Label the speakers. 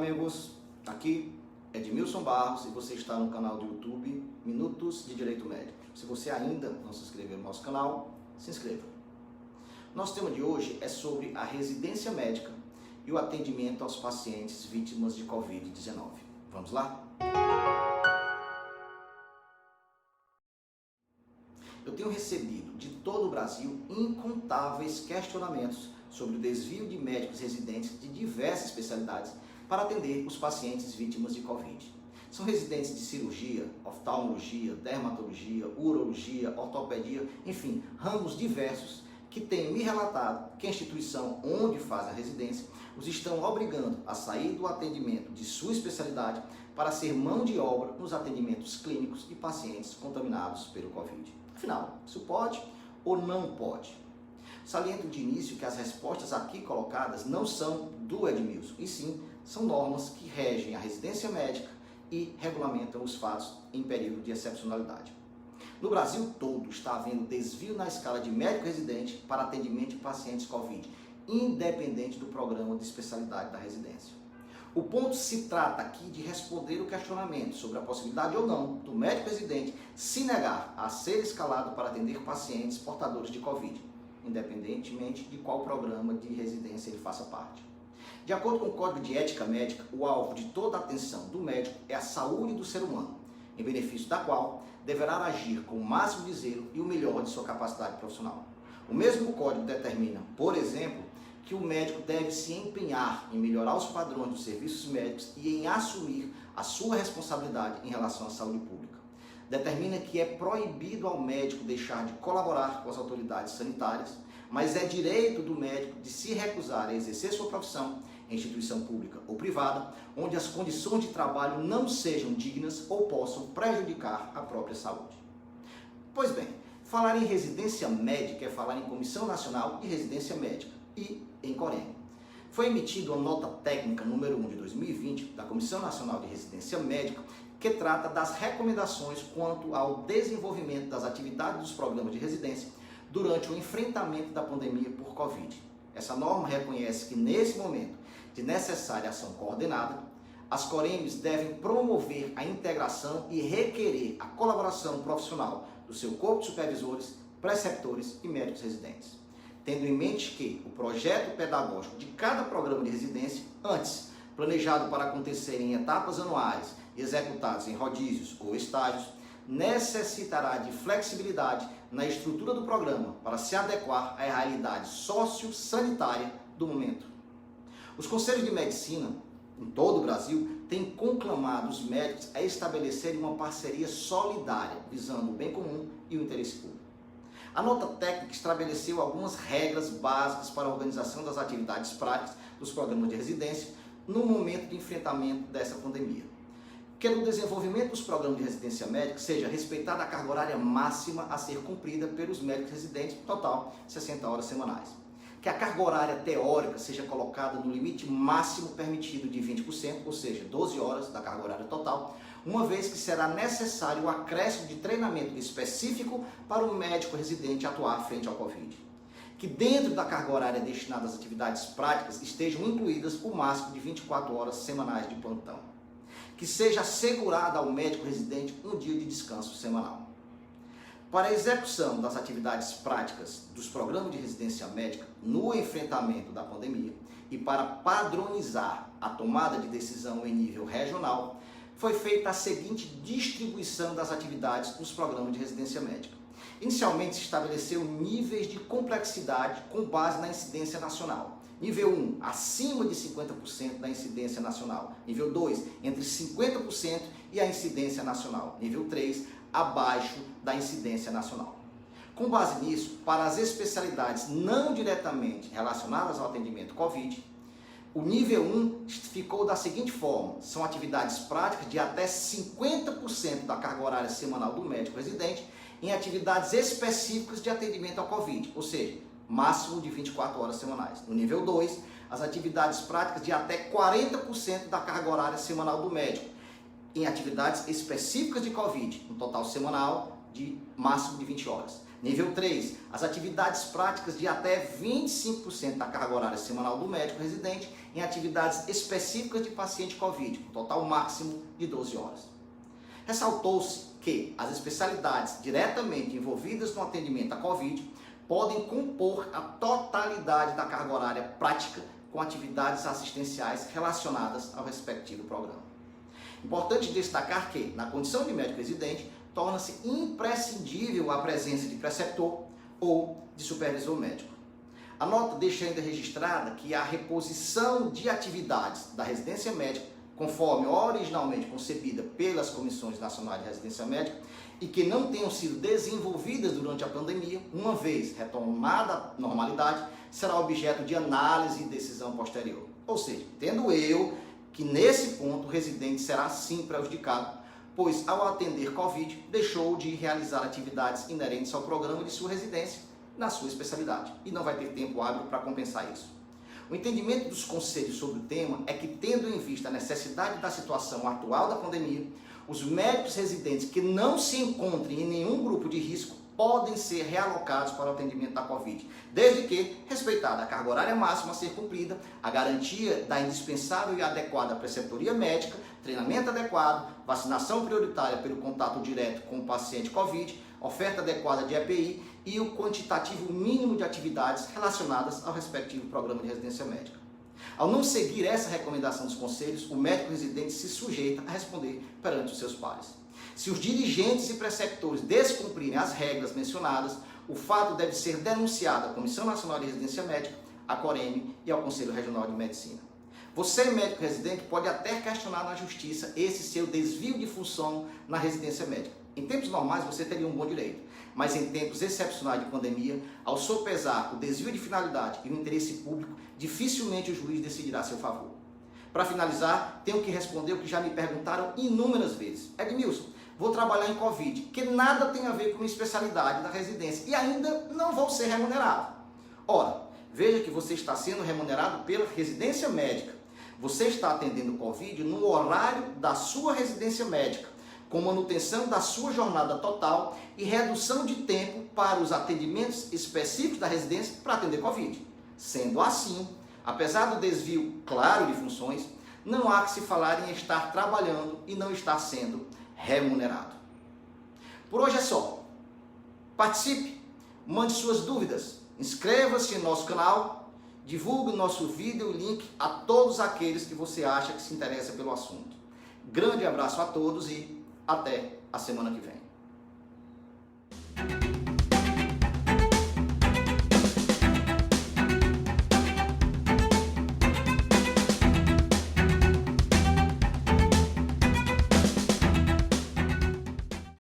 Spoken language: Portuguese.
Speaker 1: amigos, aqui é Edmilson Barros e você está no canal do YouTube Minutos de Direito Médico. Se você ainda não se inscreveu no nosso canal, se inscreva. Nosso tema de hoje é sobre a residência médica e o atendimento aos pacientes vítimas de Covid-19. Vamos lá? Eu tenho recebido de todo o Brasil incontáveis questionamentos sobre o desvio de médicos residentes de diversas especialidades para atender os pacientes vítimas de Covid. São residentes de cirurgia, oftalmologia, dermatologia, urologia, ortopedia, enfim, ramos diversos que têm me relatado que a instituição onde fazem a residência os estão obrigando a sair do atendimento de sua especialidade para ser mão de obra nos atendimentos clínicos de pacientes contaminados pelo Covid. Afinal, isso pode ou não pode? Saliento de início que as respostas aqui colocadas não são do Edmilson, e sim são normas que regem a residência médica e regulamentam os fatos em período de excepcionalidade. No Brasil todo está havendo desvio na escala de médico residente para atendimento de pacientes Covid, independente do programa de especialidade da residência. O ponto se trata aqui de responder o questionamento sobre a possibilidade ou não do médico residente se negar a ser escalado para atender pacientes portadores de Covid, independentemente de qual programa de residência ele faça parte. De acordo com o Código de Ética Médica, o alvo de toda a atenção do médico é a saúde do ser humano, em benefício da qual deverá agir com o máximo de zelo e o melhor de sua capacidade profissional. O mesmo Código determina, por exemplo, que o médico deve se empenhar em melhorar os padrões dos serviços médicos e em assumir a sua responsabilidade em relação à saúde pública. Determina que é proibido ao médico deixar de colaborar com as autoridades sanitárias, mas é direito do médico de se recusar a exercer sua profissão em instituição pública ou privada, onde as condições de trabalho não sejam dignas ou possam prejudicar a própria saúde. Pois bem, falar em residência médica é falar em Comissão Nacional de Residência Médica e em Corém. Foi emitida uma nota técnica número 1 de 2020 da Comissão Nacional de Residência Médica que trata das recomendações quanto ao desenvolvimento das atividades dos programas de residência durante o enfrentamento da pandemia por Covid. Essa norma reconhece que nesse momento de necessária ação coordenada, as Corems devem promover a integração e requerer a colaboração profissional do seu corpo de supervisores, preceptores e médicos residentes, tendo em mente que o projeto pedagógico de cada programa de residência, antes planejado para acontecer em etapas anuais e executados em rodízios ou estágios, necessitará de flexibilidade na estrutura do programa para se adequar à realidade sociossanitária do momento. Os conselhos de medicina em todo o Brasil têm conclamado os médicos a estabelecerem uma parceria solidária, visando o bem comum e o interesse público. A nota técnica estabeleceu algumas regras básicas para a organização das atividades práticas dos programas de residência no momento de enfrentamento dessa pandemia. Que no desenvolvimento dos programas de residência médica seja respeitada a carga horária máxima a ser cumprida pelos médicos residentes, total 60 horas semanais. Que a carga horária teórica seja colocada no limite máximo permitido de 20%, ou seja, 12 horas da carga horária total, uma vez que será necessário o acréscimo de treinamento específico para o médico residente atuar frente ao Covid. Que dentro da carga horária destinada às atividades práticas estejam incluídas o máximo de 24 horas semanais de plantão. Que seja assegurado ao médico residente um dia de descanso semanal. Para a execução das atividades práticas dos programas de residência médica no enfrentamento da pandemia e para padronizar a tomada de decisão em nível regional, foi feita a seguinte distribuição das atividades nos programas de residência médica. Inicialmente se estabeleceu níveis de complexidade com base na incidência nacional. Nível 1, acima de 50% da incidência nacional. Nível 2, entre 50% e a incidência nacional. Nível 3, abaixo da incidência nacional. Com base nisso, para as especialidades não diretamente relacionadas ao atendimento Covid, o nível 1 ficou da seguinte forma: são atividades práticas de até 50% da carga horária semanal do médico residente em atividades específicas de atendimento ao Covid, ou seja, máximo de 24 horas semanais. No nível 2, as atividades práticas de até 40% da carga horária semanal do médico em atividades específicas de Covid, um total semanal de máximo de 20 horas. Nível 3, as atividades práticas de até 25% da carga horária semanal do médico residente em atividades específicas de paciente COVID, com total máximo de 12 horas. Ressaltou-se que as especialidades diretamente envolvidas no atendimento à COVID podem compor a totalidade da carga horária prática com atividades assistenciais relacionadas ao respectivo programa. Importante destacar que, na condição de médico residente, torna-se imprescindível a presença de preceptor ou de supervisor médico. A nota deixa ainda registrada que a reposição de atividades da residência médica, conforme originalmente concebida pelas Comissões Nacionais de Residência Médica, e que não tenham sido desenvolvidas durante a pandemia, uma vez retomada a normalidade, será objeto de análise e decisão posterior. Ou seja, entendo eu que nesse ponto o residente será sim prejudicado, pois ao atender Covid, deixou de realizar atividades inerentes ao programa de sua residência na sua especialidade e não vai ter tempo hábil para compensar isso. O entendimento dos conselhos sobre o tema é que, tendo em vista a necessidade da situação atual da pandemia, os médicos residentes que não se encontrem em nenhum grupo de risco podem ser realocados para o atendimento da Covid, desde que, respeitada a carga horária máxima a ser cumprida, a garantia da indispensável e adequada preceptoria médica, treinamento adequado, vacinação prioritária pelo contato direto com o paciente Covid, oferta adequada de EPI e o quantitativo mínimo de atividades relacionadas ao respectivo programa de residência médica. Ao não seguir essa recomendação dos conselhos, o médico residente se sujeita a responder perante os seus pares. Se os dirigentes e preceptores descumprirem as regras mencionadas, o fato deve ser denunciado à Comissão Nacional de Residência Médica, à COREME e ao Conselho Regional de Medicina. Você, médico residente, pode até questionar na Justiça esse seu desvio de função na residência médica. Em tempos normais você teria um bom direito, mas em tempos excepcionais de pandemia, ao sopesar o desvio de finalidade e o interesse público, dificilmente o juiz decidirá a seu favor. Para finalizar, tenho que responder o que já me perguntaram inúmeras vezes. Edmilson, vou trabalhar em Covid, que nada tem a ver com a especialidade da residência e ainda não vou ser remunerado. Ora, veja que você está sendo remunerado pela residência médica. Você está atendendo Covid no horário da sua residência médica, com manutenção da sua jornada total e redução de tempo para os atendimentos específicos da residência para atender Covid. Sendo assim, apesar do desvio claro de funções, não há que se falar em estar trabalhando e não estar sendo remunerado. Por hoje é só. Participe, mande suas dúvidas, inscreva-se no nosso canal, divulgue o nosso vídeo e link a todos aqueles que você acha que se interessa pelo assunto. Grande abraço a todos e até a semana que vem.